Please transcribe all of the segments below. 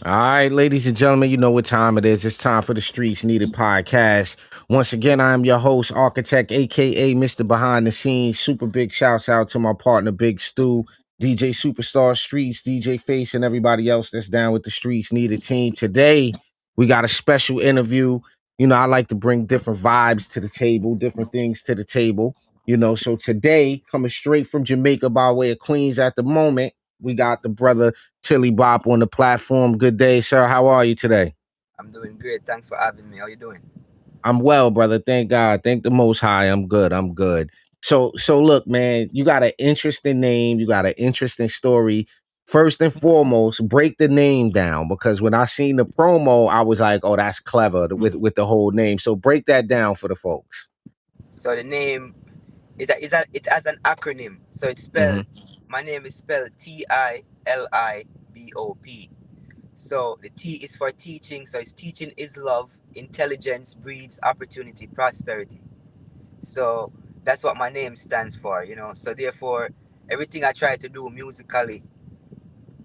All right, ladies and gentlemen, you know what time it is. It's time for the Streets Needed podcast. Once again, I'm your host, Architect, aka Mr. Behind the Scenes. Super big shouts out to my partner, Big Stu, DJ Superstar Streets, DJ Face, and everybody else that's down with the Streets Needed team. Today, we got a special interview. You know, I like to bring different vibes to the table, different things to the table. So today, coming straight from Jamaica by way of Queens at the moment, we got the brother TILIBOP on the platform. Good day, sir. How are you today? I'm doing great. Thanks for having me. How you doing? I'm well, brother. Thank God. Thank the Most High. I'm good. I'm good. So look, man, you got an interesting name. You got an interesting story. First and foremost, break the name down because when I seen the promo, I was like, "Oh, that's clever with the whole name." So break that down for the folks. So the name is it has an acronym. So it's Hmm. spelled. My name is spelled TILIBOP. So the T is for teaching. So it's teaching is love. Intelligence breeds opportunity, prosperity. So that's what my name stands for. So therefore, everything I try to do musically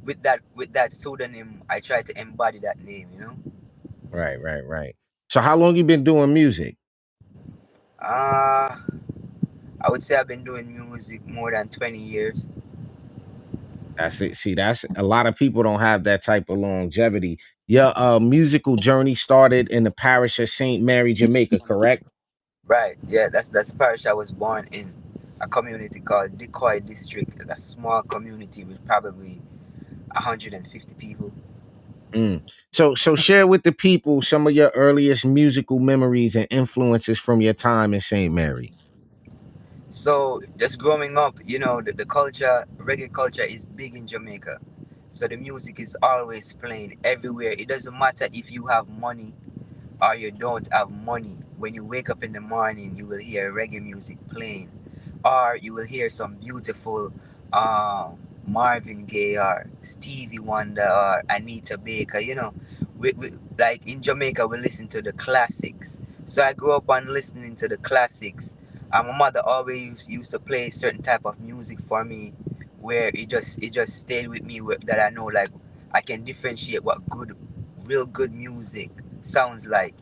with that pseudonym, I try to embody that name. Right, right, right. So how long you been doing music? Uh I would say I've been doing music more than 20 years. That's it. See, that's a lot of people don't have that type of longevity. Your musical journey started in the parish of Saint Mary, Jamaica, correct? Right. Yeah, that's the parish I was born in. A community called Decoy District. It's a small community with probably 150 people. Mm. So share with the people some of your earliest musical memories and influences from your time in Saint Mary. So just growing up, the culture, reggae culture is big in Jamaica. So the music is always playing everywhere. It doesn't matter if you have money or you don't have money. When you wake up in the morning, you will hear reggae music playing, or you will hear some beautiful Marvin Gaye or Stevie Wonder or Anita Baker. Like in Jamaica, we listen to the classics. So I grew up on listening to the classics. My mother always used to play certain type of music for me, where it just stayed with me that I know like I can differentiate what real good music sounds like,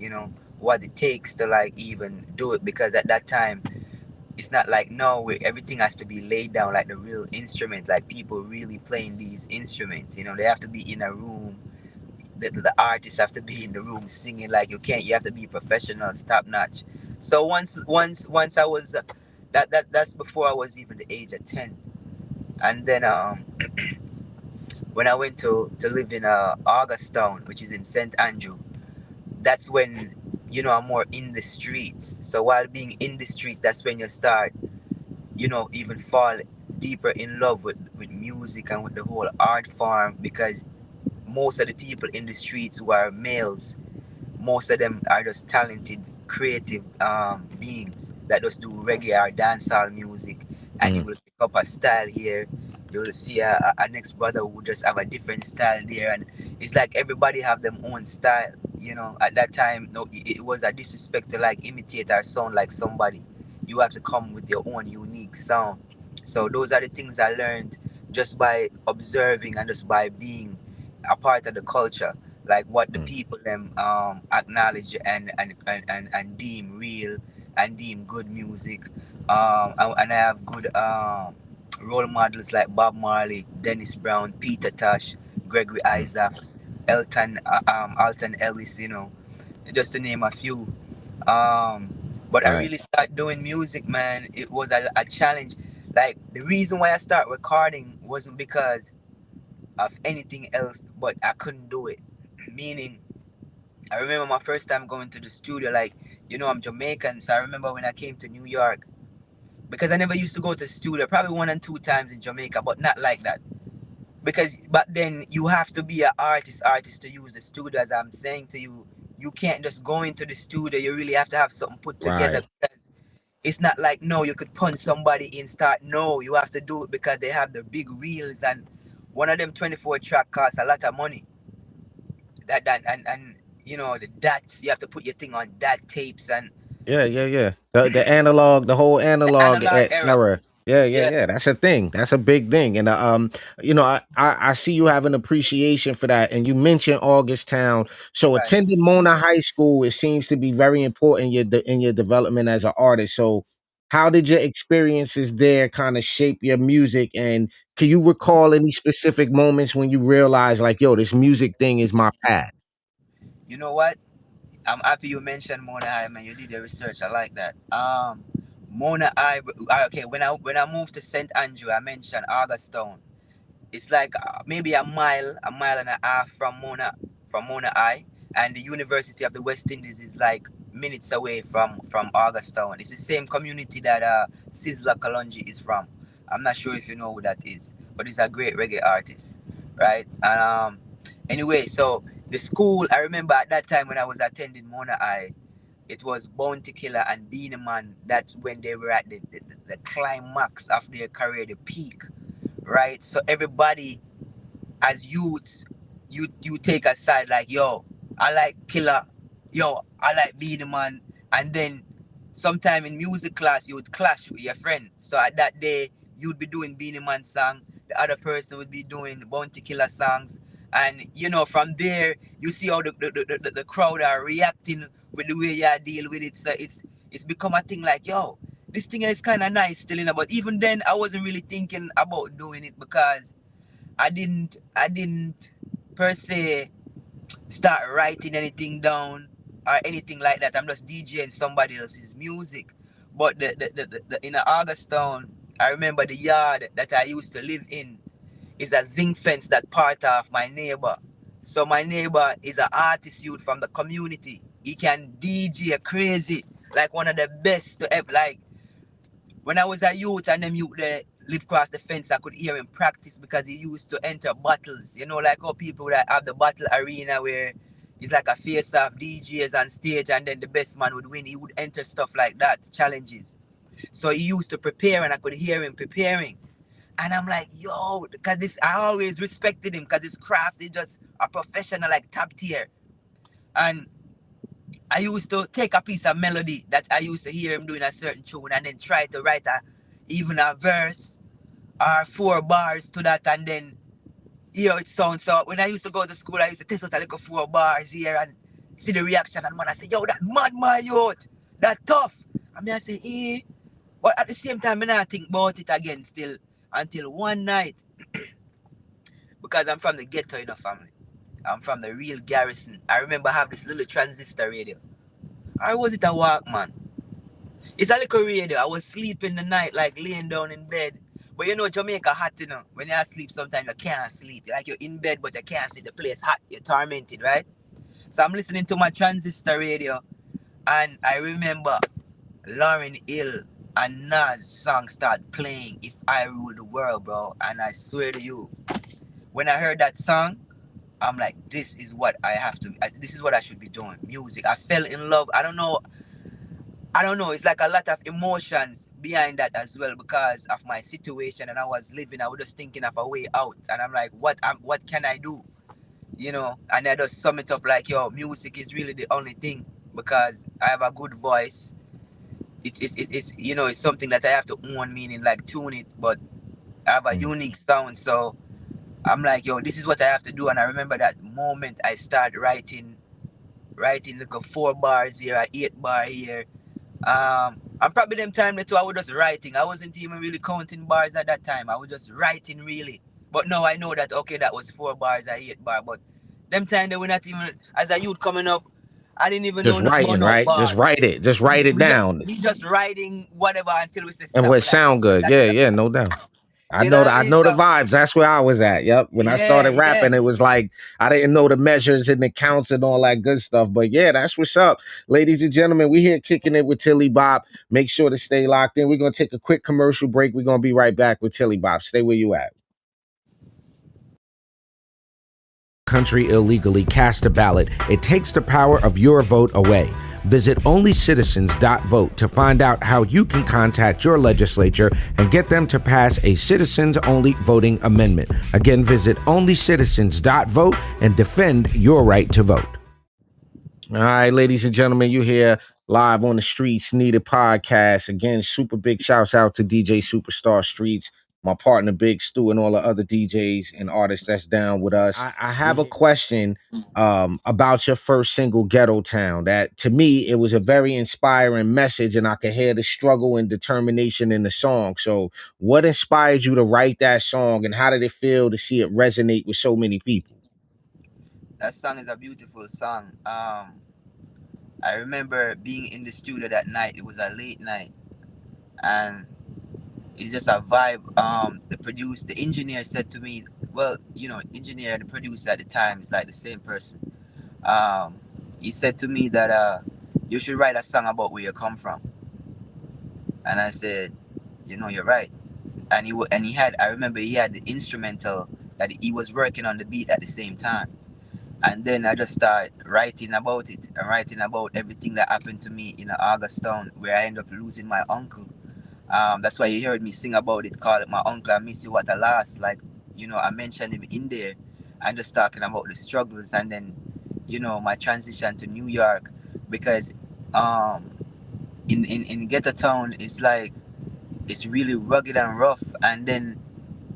what it takes to like even do it, because at that time it's not like now where everything has to be laid down like the real instrument, like people really playing these instruments. They have to be in a room. The artists have to be in the room singing, like you have to be professional, top notch. So once I was that's before I was even the age of 10. And then when I went to live in Augustown, which is in St. Andrew, that's when I'm more in the streets. So while being in the streets, that's when you start, even fall deeper in love with music and with the whole art form, because most of the people in the streets who are males, most of them are just talented, creative beings that just do reggae or dancehall music. And you Mm. will pick up a style here. You will see a next brother who just have a different style there, and it's like everybody have their own style. At that time, no, it was a disrespect to like imitate or sound like somebody. You have to come with your own unique sound. So those are the things I learned just by observing and just by being a part of the culture, like what the Mm. people them acknowledge and deem real and deem good music. And I have good role models like Bob Marley, Dennis Brown, Peter Tosh, Gregory Mm. Isaacs, Alton Ellis, just to name a few. um but I Right. really started doing music, man. It was a challenge. Like the reason why I start recording wasn't because of anything else, but I couldn't do it. Meaning, I remember my first time going to the studio. Like, I'm Jamaican, so I remember when I came to New York, because I never used to go to the studio. Probably one and two times in Jamaica, but not like that. Because but then you have to be an artist to use the studio. As I'm saying to you, you can't just go into the studio. You really have to have something put together, Right. because it's not like no, you could punch somebody in start. No, you have to do it because they have the big reels, and one of them 24 track costs a lot of money. And the dots, you have to put your thing on dot tapes and Yeah, yeah, yeah. The analog, the whole the analog analog era. era. Yeah, yeah, Yeah, yeah. That's a thing. That's a big thing. And I see you have an appreciation for that. And you mentioned August Town. So right. attending Mona High School, it seems to be very important in your development as an artist. So how did your experiences there kind of shape your music? And can you recall any specific moments when you realized like, yo, this music thing is my path? You know what? I'm happy you mentioned Mona High, man. You did your research. I like that. Mona High. Okay, when I moved to St. Andrew, I mentioned Augustown. It's like maybe a mile and a half from Mona High, and the University of the West Indies is like minutes away from Augustown. It's the same community that Sizzla Kalonji is from. I'm not sure if you know who that is, but he's a great reggae artist, right? And anyway, so the school, I remember at that time when I was attending Mona High, it was Bounty Killer and Beanie Man. That's when they were at the climax of their career, the peak, right? So everybody as youths, you take a side like, yo, I like Killer, yo, I like Beanie Man, and then sometime in music class you would clash with your friend. So at that day you'd be doing Beanie Man song, the other person would be doing Bounty Killer songs, and from there you see how the crowd are reacting with the way you deal with it. So it's become a thing like, yo, this thing is kind of nice still, but even then I wasn't really thinking about doing it because I didn't per se start writing anything down or anything like that. I'm just DJing somebody else's music. But the in Augustown, I remember the yard that I used to live in is a zinc fence that part of my neighbor. So my neighbor is an artist youth from the community. He can DJ crazy, like one of the best to ever. Like when I was a youth and them youth there live across the fence, I could hear him practice because he used to enter battles. Like how people that have the battle arena where it's like a face off DJs on stage and then the best man would win. He would enter stuff like that, challenges. So he used to prepare and I could hear him preparing. And I'm like, yo, because this I always respected him because his craft is just a professional, like top tier. And I used to take a piece of melody that I used to hear him doing a certain tune and then try to write even a verse or 4 bars to that and then hear it sound. So when I used to go to school, I used to test out a little 4 bars here and see the reaction and man I say, yo, that mad my youth, that tough. I mean I say, eh. But at the same time, I not think about it again still until one night because I'm from the ghetto, family. I'm from the real garrison. I remember I have this little transistor radio. Or was it a Walkman? It's a little radio. I was sleeping the night, like laying down in bed. But Jamaica hot, When you sleep, sometimes you can't sleep. Like you're in bed, but you can't sleep. The place hot. You're tormented, right? So I'm listening to my transistor radio, and I remember Lauryn Hill and Nas song start playing, "If I Rule the World," bro. And I swear to you, when I heard that song, I'm like, this is what I have to. This is what I should be doing. Music. I fell in love. I don't know. It's like a lot of emotions behind that as well because of my situation and I was living. I was just thinking of a way out, and I'm like, what can I do? And I just sum it up like, yo, music is really the only thing because I have a good voice. It's something that I have to own, meaning like tune it, but I have a Mm. unique sound. So I'm like, yo, this is what I have to do. And I remember that moment I started writing like a 4 bars here, a 8 bar here. And probably them time that too, I was just writing. I wasn't even really counting bars at that time. I was just writing really. But now I know that okay, that was 4 bars, a 8 bar. But them time they were not even as a youth coming up. I didn't even know Just nothing about writing, no right? Just bars. write it. Just We, write it we, just, down. we just writing whatever until we say And stop. what We're like, sound good. that's Yeah, enough. yeah, no doubt. I You know know what that I I mean? know the So vibes. That's where I was at. Yep. When I yeah, started yeah. rapping, it was like I didn't know the measures and the counts and all that good stuff. But yeah, that's what's up. Ladies and gentlemen, we here kicking it with Tilly Bop. Make sure to stay locked in. We're gonna take a quick commercial break. We're gonna be right back with Tilly Bop. Stay where you at. Country illegally cast a ballot, it takes the power of your vote away. Visit onlycitizens.vote to find out how you can contact your legislature and get them to pass a citizens-only voting amendment. Again, visit onlycitizens.vote and defend your right to vote. All right, ladies and gentlemen, you hear live on the Streets Needed podcast. Again, super big shouts out to DJ Superstar Streets, my partner Big Stu, and all the other DJs and artists that's down with us. I have a question about your first single, Ghetto Town. That to me, it was a very inspiring message, and I could hear the struggle and determination in the song. So, what inspired you to write that song, and how did it feel to see it resonate with so many people? That song is a beautiful song. I remember being in the studio that night. It was a late night, and it's just a vibe. The engineer said to me, well, engineer and the producer at the time is like the same person. Um, he said to me that you should write a song about where you come from, and I said, you're right. And he had, I remember he had the instrumental that he was working on the beat at the same time. And then I just started writing about it and writing about everything that happened to me in Augustown, where I ended up losing my uncle. That's why you heard me sing about it, call it My Uncle I Miss You What a Loss. Like, I mentioned him in there and just talking about the struggles, and then, my transition to New York, because um, in Ghetto Town, it's like, it's really rugged and rough. And then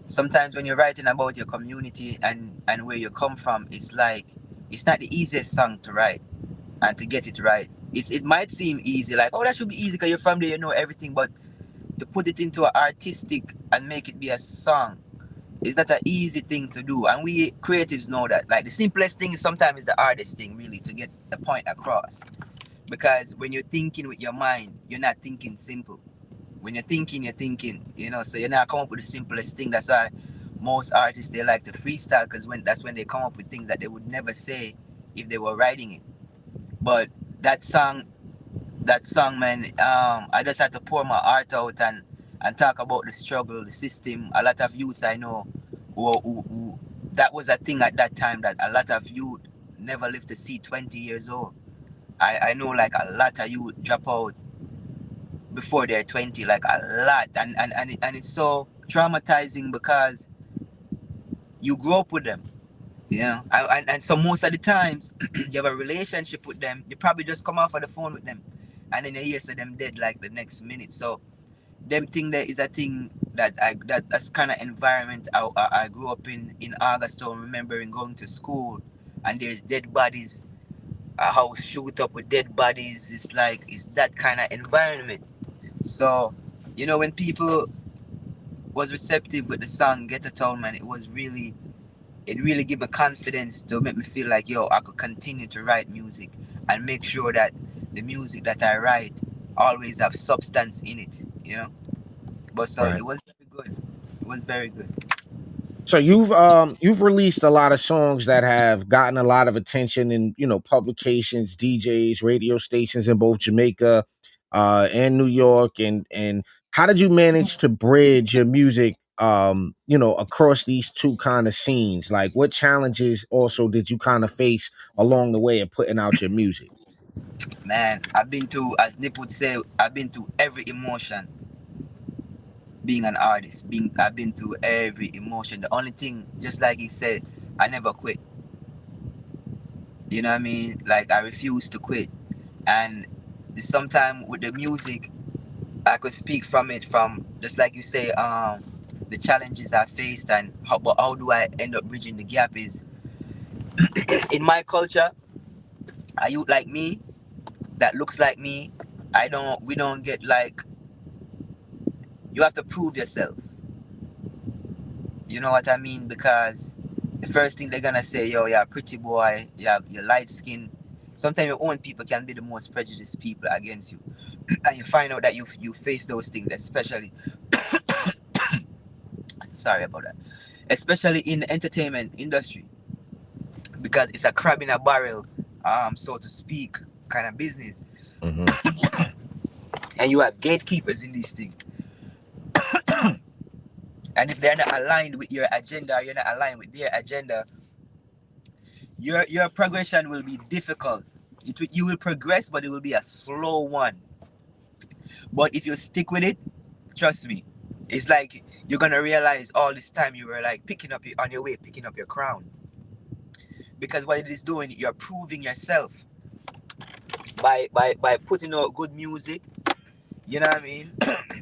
sometimes when you're writing about your community and where you come from, it's like, it's not the easiest song to write and to get it right. It might seem easy, like, oh, that should be easy because you're from there, you know everything, but to put it into an artistic and make it be a song is not an easy thing to do. And we creatives know that. Like, the simplest thing sometimes is the hardest thing, really, to get the point across. Because when you're thinking with your mind, you're not thinking simple. When you're thinking, so you're not come up with the simplest thing. That's why most artists, they like to freestyle, because that's when they come up with things that they would never say if they were writing it. But that song, man, I just had to pour my heart out and talk about the struggle, the system. A lot of youths I know who that was a thing at that time, that a lot of youth never lived to see 20 years old. I know, like, a lot of youth drop out before they're 20, like a lot. And it's so traumatizing because you grow up with them, and so most of the times you have a relationship with them. You probably just come off of the phone with them, and then you hear say them dead like the next minute. So them thing there is a thing that's kind of environment I grew up in August. So remembering going to school and there's dead bodies, a house shoot up with dead bodies. It's like, it's that kind of environment. So, when people was receptive with the song Get a Town, man, it really gave me confidence to make me feel like, yo, I could continue to write music and make sure that the music that I write always have substance in it. But so Right. it was very good. It was very good. So you've released a lot of songs that have gotten a lot of attention in, publications, DJs, radio stations in both Jamaica and New York, and how did you manage to bridge your music across these two kind of scenes? Like, what challenges also did you kind of face along the way of putting out your music? Man, I've been to, as Nip would say, I've been to every emotion being an artist. I've been to every emotion. The only thing, just like he said, I never quit. You know what I mean? Like, I refuse to quit. And sometimes with the music, I could speak from it, from just like you say, the challenges I faced, and how do I end up bridging the gap is in my culture, a youth like me that looks like me, we don't get, like, you have to prove yourself. You know what I mean? Because the first thing they're gonna say, yo, you're a pretty boy, you're light skin. Sometimes your own people can be the most prejudiced people against you. And you find out that you face those things, especially, sorry about that, especially in the entertainment industry, because it's a crab in a barrel, so to speak, kind of business. Hmm. And you have gatekeepers in these things. And if they're not aligned with your agenda, or you're not aligned with their agenda, your progression will be difficult. You will progress, but it will be a slow one. But if you stick with it, trust me, it's like you're gonna realize all this time you were like on your way, picking up your crown. Because what it is doing, you're proving yourself. by putting out good music. You know what I mean?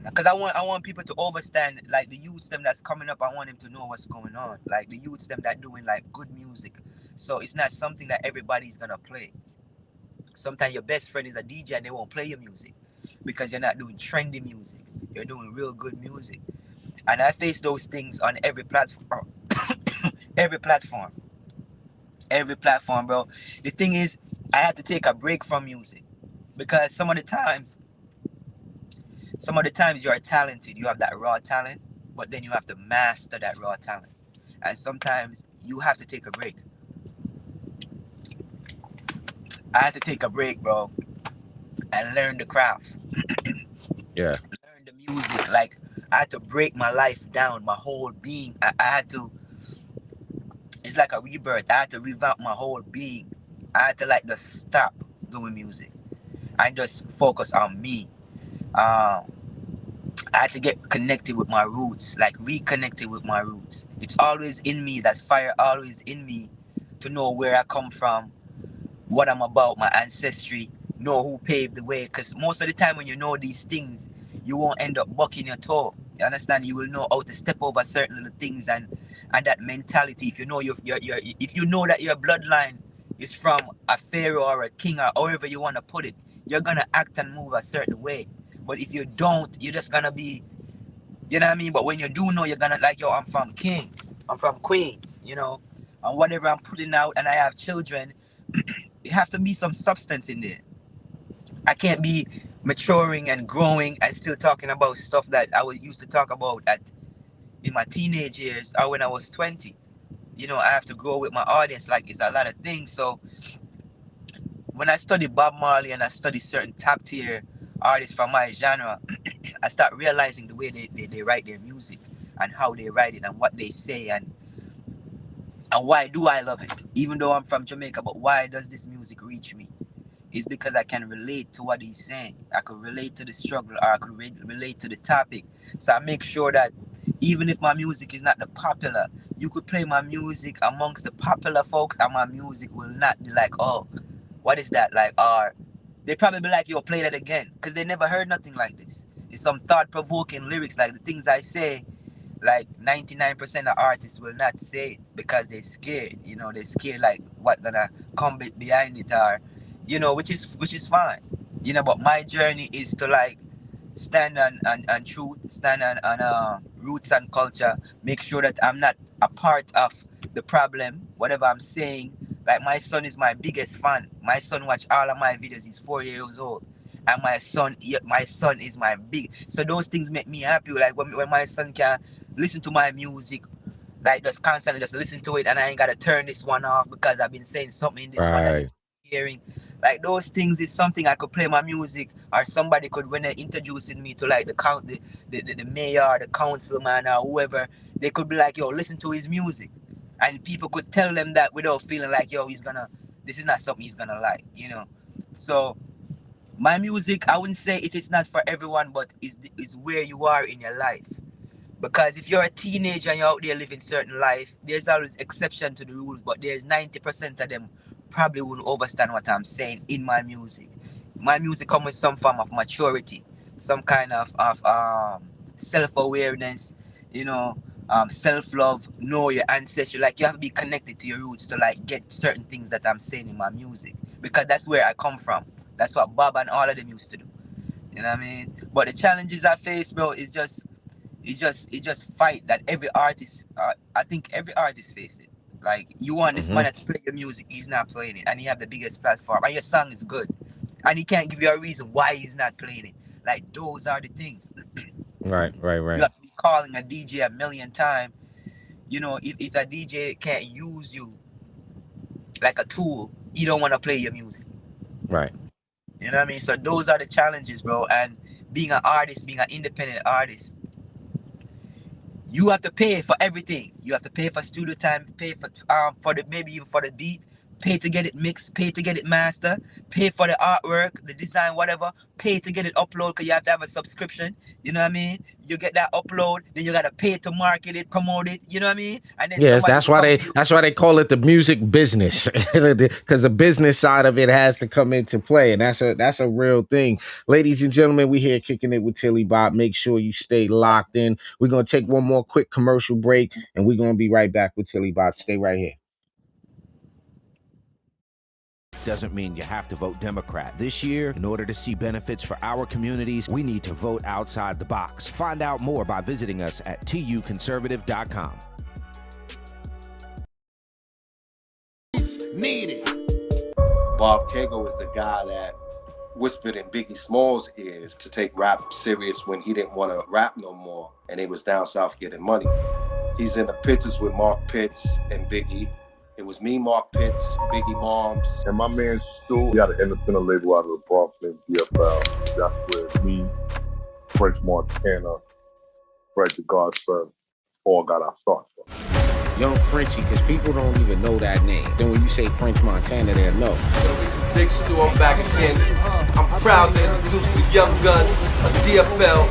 Because I want people to understand, like the youths them that's coming up. I want them to know what's going on. Like the youths them that doing like good music. So it's not something that everybody's gonna play. Sometimes your best friend is a DJ and they won't play your music because you're not doing trendy music. You're doing real good music. And I face those things on every platform. every platform. Every platform, bro. The thing is, I had to take a break from music because some of the times you are talented, you have that raw talent, but then you have to master that raw talent. And sometimes you have to take a break. I had to take a break, bro, and learn the craft, Yeah. learn the music. Like, I had to break my life down, my whole being. I had to, it's like a rebirth. I had to revamp my whole being. I had to, like, just stop doing music and just focus on me. Um, I had to get connected with my roots, like reconnected with my roots. It's always in me, that fire always in me to know where I come from, what I'm about, my ancestry, know who paved the way. Because most of the time when you know these things, you won't end up bucking your toe. You understand? You will know how to step over certain little things and that mentality. If you know if you know that your bloodline is from a pharaoh or a king or however you want to put it, you're gonna act and move a certain way. But if you don't, you're just gonna be, you know what I mean? But when you do know, you're gonna like, yo, I'm from Kings, I'm from Queens, and whatever I'm putting out, and I have children, it have to be some substance in there. I can't be maturing and growing and still talking about stuff that I was used to talk about in my teenage years or when I was 20. I have to grow with my audience. Like, it's a lot of things. So when I study Bob Marley and I study certain top tier artists from my genre, I start realizing the way they write their music and how they write it and what they say, and why do I love it, even though I'm from Jamaica. But why does this music reach me? It's because I can relate to what he's saying. I could relate to the struggle, or I could relate to the topic. So I make sure that even if my music is not the popular, you could play my music amongst the popular folks, and my music will not be like, oh, what is that? Like, or they probably be like, yo, play that again, because they never heard nothing like this. It's some thought-provoking lyrics, like the things I say. Like 99% of artists will not say it because they're scared. They're scared like what gonna come behind it, or which is fine. But my journey is to like stand on truth, stand on roots and culture, make sure that I'm not a part of the problem, whatever I'm saying. Like, my son is my biggest fan. My son watch all of my videos. He's 4 years old. And my son is my big. So those things make me happy. Like when my son can listen to my music, like just constantly just listen to it, and I ain't gotta turn this one off because I've been saying something in this one that Right. is hearing. Like, those things is something I could play my music, or somebody could, when they're introducing me to like the mayor, the councilman, or whoever, they could be like, yo, listen to his music. And people could tell them that without feeling like, yo, this is not something he's gonna like. So my music, I wouldn't say it is not for everyone, but is where you are in your life. Because if you're a teenager and you're out there living certain life, there's always exception to the rules, but there's 90% of them probably wouldn't understand what I'm saying in my music. My music comes with some form of maturity, some kind of self-awareness, self-love, know your ancestry. Like, you have to be connected to your roots to like get certain things that I'm saying in my music. Because that's where I come from. That's what Bob and all of them used to do. You know what I mean? But the challenges I face, bro, is just it's just fight that every artist, I think every artist face it. Like, you want this Mm-hmm. man to play your music, he's not playing it, and he have the biggest platform, and your song is good, and he can't give you a reason why he's not playing it. Like, those are the things. Right. Right. You Right. have to be calling a DJ a million times. If a DJ can't use you like a tool, he don't want to play your music. Right. You know what I mean? So those are the challenges, bro. And being an artist, being an independent artist, you have to pay for everything. You have to pay for studio time, pay for the maybe even for the beat, pay to get it mixed, pay to get it master, pay for the artwork, the design, whatever, pay to get it upload because you have to have a subscription. You know what I mean? You get that upload, then you gotta pay to market it, promote it. You know what I mean? And then Yes, somebody that's will why come they to you. that's why they call it the music business, because the business side of it has to come into play, and that's a real thing. Ladies and gentlemen, we here kicking it with TILIBOP. Make sure you stay locked in. We're gonna take one more quick commercial break, and we're gonna be right back with TILIBOP. Stay right here. Doesn't mean you have to vote Democrat. This year, in order to see benefits for our communities, we need to vote outside the box. Find out more by visiting us at tuconservative.com. Needed. Bob Kago was the guy that whispered in Biggie Smalls' ears to take rap serious when he didn't want to rap no more, and he was down south getting money. He's in the pictures with Mark Pitts and Biggie. It was me, Mark Pitts, Biggie Moms. And my man Stu, he had an independent label out of the Bronx named DFL. That's where me, French Montana, Fred the Godson all got our starts from. Young Frenchie, because people don't even know that name. Then when you say French Montana, they'll know. Yo, this is Big Stu, I'm back again. I'm proud to introduce the young gun of DFL,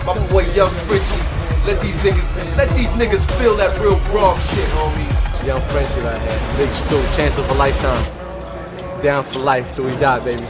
my boy Young Frenchie. Let these niggas feel that real Bronx shit, homie. Young Frenchie right here. Big Stu, chance of a lifetime. Down for life till we die, baby.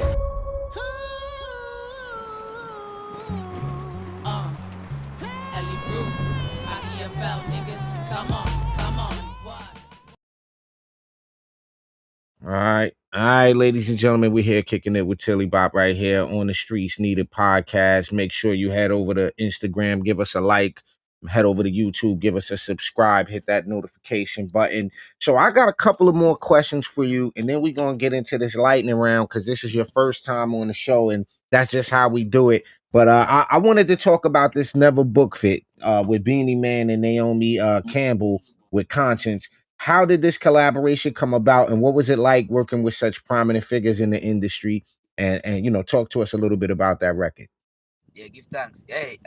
All right, ladies and gentlemen, we're here kicking it with TILIBOP right here on the Streets Needed podcast. Make sure you head over to Instagram, give us a like, head over to YouTube, give us a subscribe, hit that notification button. So I got a couple of more questions for you, and then we're going to get into this lightning round because this is your first time on the show, and that's just how we do it. But I wanted to talk about this Never Book Fit with Beanie Man and Naomi Campbell with Conscience. How did this collaboration come about, and what was it like working with such prominent figures in the industry? And talk to us a little bit about that record. Yeah, give thanks. Hey,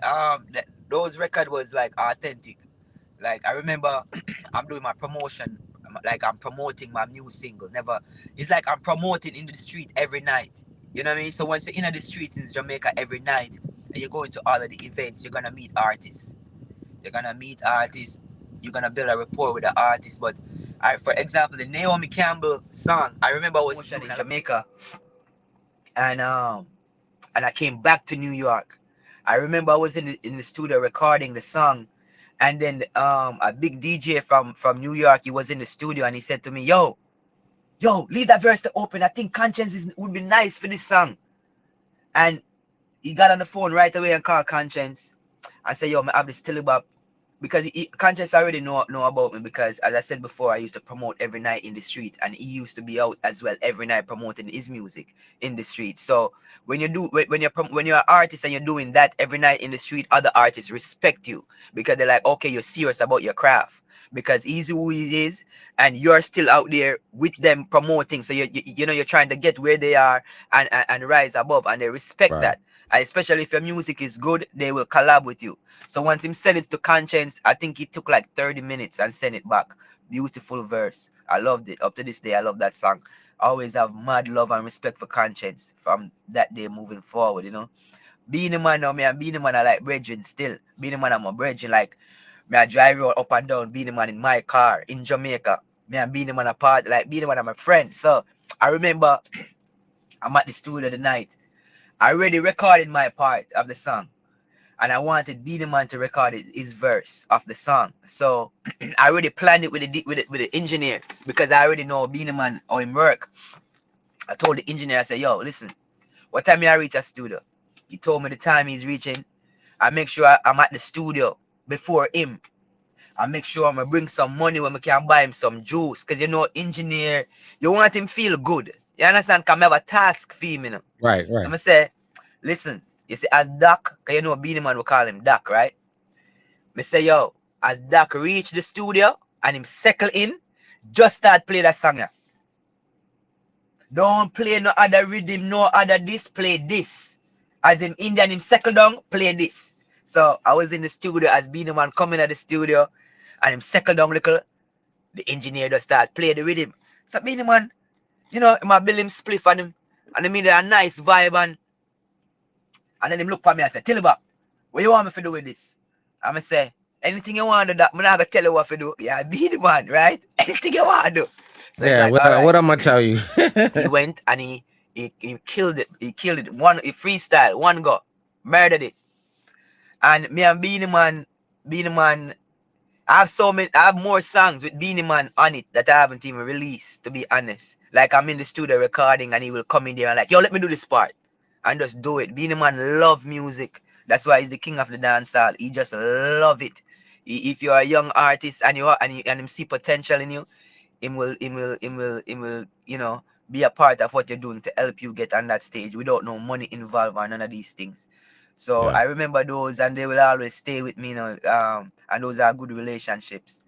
those record was like authentic. Like I remember, I'm doing my promotion. Like I'm promoting my new single. Never. It's like I'm promoting in the street every night. You know what I mean? So once you're in the streets in Jamaica every night, and you're going to all of the events, you're gonna meet artists. You're gonna meet artists. You're gonna build a rapport with the artist. But for example, the Naomi Campbell song, I remember I was in Jamaica, and I came back to New York. I remember I was in the studio recording the song, and then a big DJ from New York, he was in the studio, and he said to me, yo, leave that verse to open. I think Conscience would be nice for this song. And he got on the phone right away and called Conscience and said, yo, I have this TILIBOP. Because Conscience already know about me, because as I said before, I used to promote every night in the street, and he used to be out as well every night promoting his music in the street. So when you're an artist and you're doing that every night in the street, other artists respect you because they're like, okay, you're serious about your craft, because he's who he is, and you're still out there with them promoting. So you're trying to get where they are and rise above, and they respect that. And especially if your music is good, they will collab with you. So once him sent it to Conscience, I think it took like 30 minutes and sent it back. Beautiful verse. I loved it. Up to this day, I love that song. I always have mad love and respect for Conscience from that day moving forward, Being a man now, me and Being a Man I like brethren still. Being a Man I'm a brethren, like me I drive road up and down Being a Man in my car in Jamaica. Me and Being a Man apart, like Being a Man I'm a friend. So I remember I'm at the studio the night. I already recorded my part of the song, and I wanted Beenie Man to record his verse of the song. So I already planned it with the engineer, because I already know Beenie Man how him work. I told the engineer, I said, yo, listen, what time I reach a studio? He told me the time he's reaching. I make sure I'm at the studio before him. I make sure I'm gonna bring some money when we can buy him some juice, because engineer, you want him feel good. You understand? Because I have a task for him, Right. I'm gonna say, listen, you see, as Doc, because Beenie Man, we call him Doc, right? Me say, yo, as Doc reach the studio and him settle in, just start play that song. Don't play no other rhythm, no other this, play this. As him Indian, him settle down, play this. So I was in the studio as Beenie Man coming at the studio, and him settle down little. The engineer just start play the rhythm. So Beanie Man, you know, my bill him spliff and him in a nice vibe and then him look for me and say, Tilibop, what you want me to do with this? I'm going to say, anything you want to do, that, I'm not going to tell you what to do. Yeah, Beanie Man, right? Anything you want to do. So he's Yeah, like, all right. what I'm gonna tell you. He went and he killed it. He killed it. He freestyle, one go. Murdered it. And me and Beanie Man, I have more songs with Beanie Man on it that I haven't even released, to be honest. Like I'm in the studio recording and he will come in there and like, yo, let me do this part. And just do it. Beanie Man love music. That's why he's the king of the dancehall. He just love it. If you're a young artist and and him see potential in you, him will, you know, be a part of what you're doing to help you get on that stage without no money involved or none of these things. So Yeah. I remember those and they will always stay with me, you know, and those are good relationships.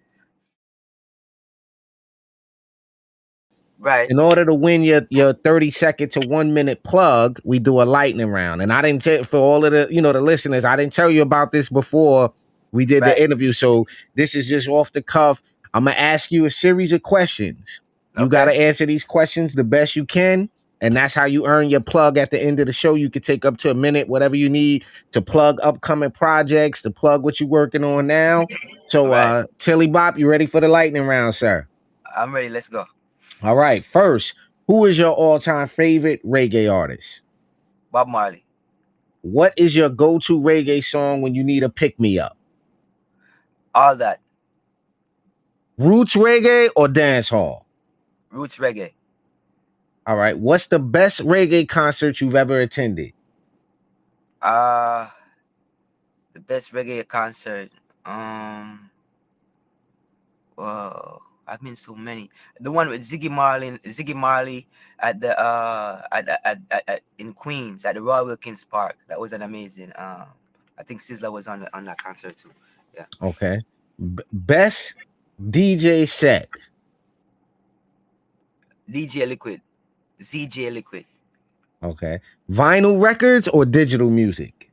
Right. In order to win your 30-second to 1 minute plug, we do a lightning round. And I didn't tell for all of the, the listeners, I didn't tell you about this before we did the Right. interview. So this is just off the cuff. I'm gonna ask you a series of questions. You Okay. gotta answer these questions the best you can. And that's how you earn your plug at the end of the show. You could take up to a minute, whatever you need to plug upcoming projects, to plug what you're working on now. So Right. TILIBOP, you ready for the lightning round, sir? I'm ready. Let's go. All right. First, who is your all-time favorite reggae artist? Bob Marley. What is your go-to reggae song when you need a pick-me-up? All that. Roots reggae or dance hall? Roots reggae. All right. What's the best reggae concert you've ever attended? Uh the best reggae concert. Um Whoa, I've been so many. The one with Ziggy Marley at the in Queens at the Royal Wilkins Park. That was an amazing. I think Sizzler was on that concert too. Yeah. Okay. Best DJ set? DJ Liquid, ZJ Liquid, Okay. Vinyl records or digital music?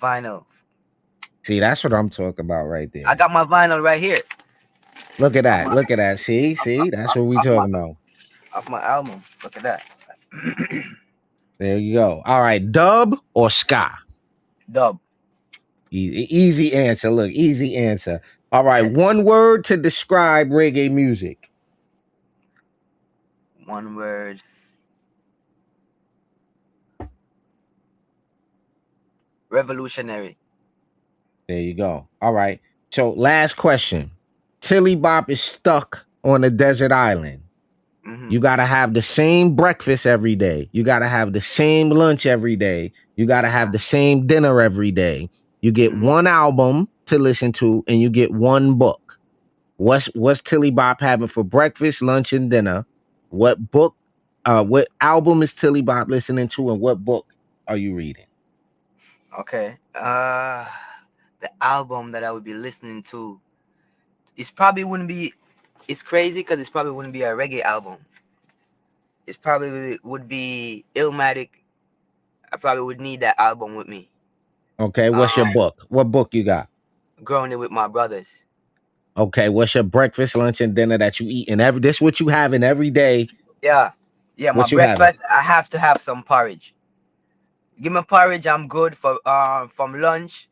vinyl. See, that's what I'm talking about right there. I got my vinyl right here. Look at Of that. my, Look at that. See, that's what we of my talking about. of my album. Look at that. There you go. All right. Dub or ska? Dub. Easy answer. Look, easy answer. All right. One word to describe reggae music. One word. Revolutionary. There you go. All right. So last question. TILIBOP is stuck on a desert island. Mm-hmm. You got to have the same breakfast every day. You got to have the same lunch every day. You got to have the same dinner every day. You get one album to listen to and you get one book. What's TILIBOP having for breakfast, lunch, and dinner? What book, what album is TILIBOP listening to, and what book are you reading? Okay. The album that I would be listening to, it's probably wouldn't be. It's crazy because it's probably wouldn't be a reggae album. It's probably would be Illmatic. I probably would need that album with me. Okay, what's your book? What book you got? Growing it with my brothers. Okay, what's your breakfast, lunch, and dinner that you eat? And this what you having every day. Yeah, my What you having? breakfast. I have to have some porridge. Give me porridge. I'm good for from lunch.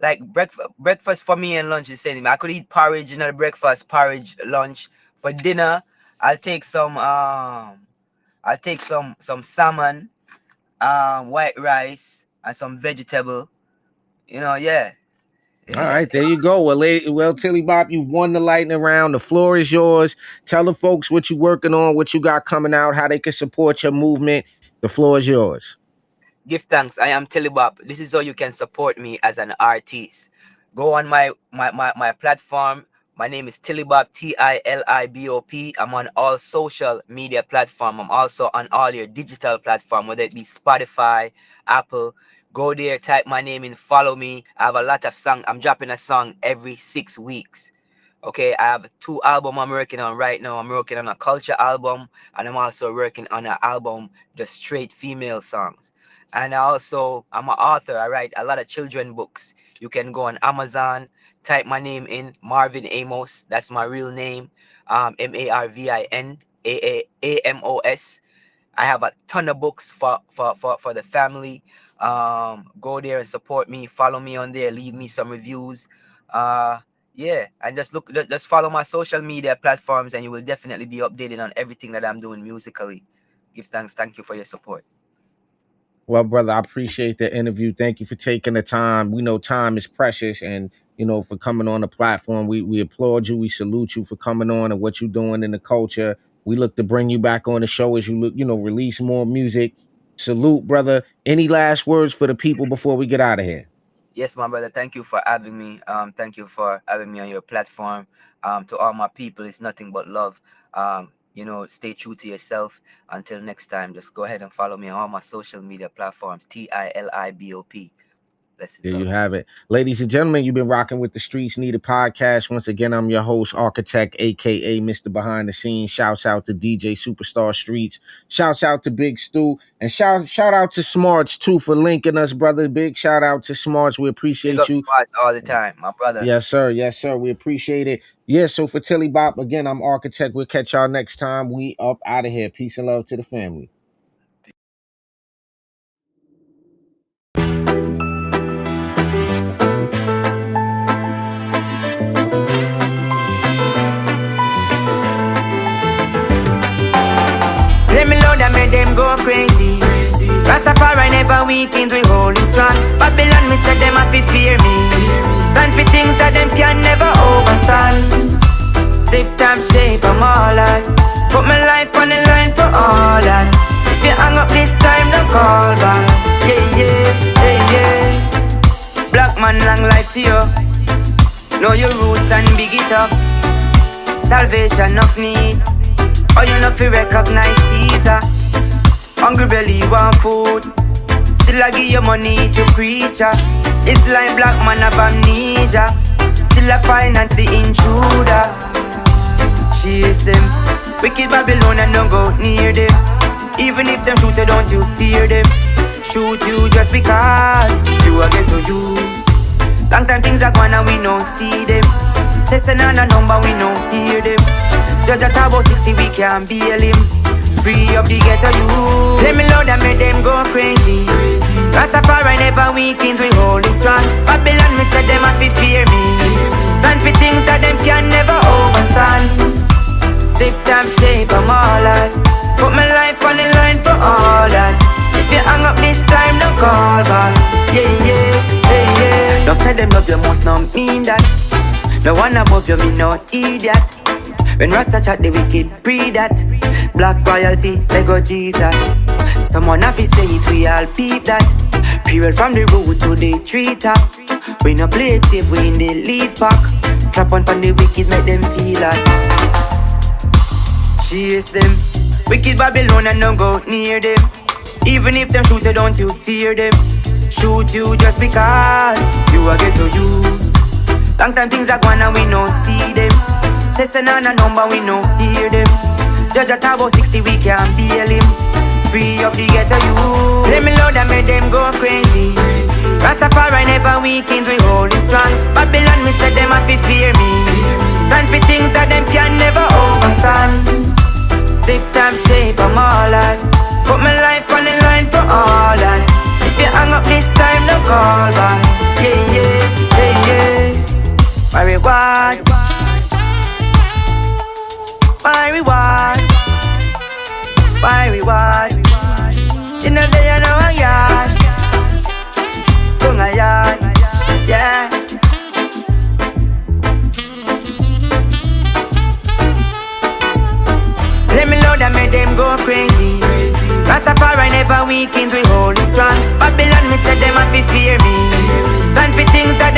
Like breakfast for me and lunch is the same. I could eat porridge, breakfast, porridge, lunch. For dinner, I'll take some some salmon, white rice, and some vegetable. Yeah. All right, there you go. Well, TILIBOP, you've won the lightning round. The floor is yours. Tell the folks what you're working on, what you got coming out, how they can support your movement. The floor is yours. Give thanks. I am TILIBOP. This is how you can support me as an artist. Go on my platform. My name is TILIBOP, TILIBOP. I'm on all social media platform. I'm also on all your digital platform, whether it be Spotify, Apple. Go there, type my name in, follow me. I have a lot of songs. I'm dropping a song every 6 weeks. Okay, I have 2 albums I'm working on right now. I'm working on a culture album, and I'm also working on an album, the straight female songs. And I'm an author. I write a lot of children books. You can go on Amazon, type my name in, Marvin Amos. That's my real name. MarvinAmos. AMOS. I have a ton of books for the family. Go there and support me. Follow me on there. Leave me some reviews. Yeah, and just follow my social media platforms, and you will definitely be updated on everything that I'm doing musically. Give thanks. Thank you for your support. Well, brother, I appreciate the interview. Thank you for taking the time. We know time is precious, and for coming on the platform. We applaud you. We salute you for coming on and what you're doing in the culture. We look to bring you back on the show as you look, release more music. Salute, brother. Any last words for the people before we get out of here? Yes, my brother. Thank you for having me. Thank you for having me on your platform. To all my people, it's nothing but love. Stay true to yourself. Until next time, just go ahead and follow me on all my social media platforms. TILIBOP. Blessings, There you love. have it. Ladies and gentlemen, you've been rocking with the Streetz Needed podcast. Once again, I'm your host, Architect, aka Mr. Behind the Scenes. Shouts out to DJ Superstar Streetz. Shouts out to Big Stu. And shout out to Smarts too for linking us, brother. Big shout out to Smarts. We Big appreciate up you. Smarts all the time, my brother. Yes, sir. Yes, sir. We appreciate it. Yeah, so for TILIBOP, again, I'm Architect. We'll catch y'all next time. We up out of here. Peace and love to the family. Let me load and make them go crazy. Rastafari never weakens, we holding strong. Babylon, me said them have to fear me. Stand for things that them can never overstand. Tip top shape, I'm all that. Put my life on the line for all that. If you hang up this time, don't call back. Yeah. Black man, long life to you. Know your roots and big it up. Salvation of need. Oh, you know fi recognize Caesar. Hungry belly want food. Still I give you money to creature. It's like black man have amnesia. Still I finance the intruder. Chase them. Wicked Babylon and don't go near them. Even if them shoot you, don't you fear them. Shoot you just because you are get to use. Long time things are gone and we no see them. Session on a number we no hear them. Judge at about 60 we can't bail him. Free up the ghetto youth. Let me load and make them go crazy. Rastafari never weakens, we holding strong. Babylon, me said them have to fear me. Stand for things that them can never overstand. Tip top shape, I'm all that. Put my life on the line for all that. If you hang up this time, don't call back. Yeah. Don't say them love you must not mean that. The one above you, me no idiot. When Rasta chat the wicked, pre that. Black royalty, Lego Jesus. Someone have to say it, we all peep that. Fuel from the root to the treetop. We no play it safe, we in the lead pack. Trap on the wicked, make them feel that. Chase them. Wicked Babylon and don't go near them. Even if them shoot you, don't you fear them. Shoot you just because you are get to use. Long time things are gone and we no see them. Session on a number we no hear them. Judge at about 60 we can't bail him. Free up the ghetto youth. Let me load and make them go crazy. Rastafari never weakens, we holding strong. Babylon, me said them have to fear me. Stand for things that them can never overstand. Tip top shape, I'm all that. Put my life on the line for all that. If you hang up this time, don't call back. Yeah. My reward. My reward. In the day I know a yard. Don't a yard. Yeah. Let me load and make them go crazy. Rastafari never weakens, we holding strong. Babylon, me said them have to fear me. Stand for things that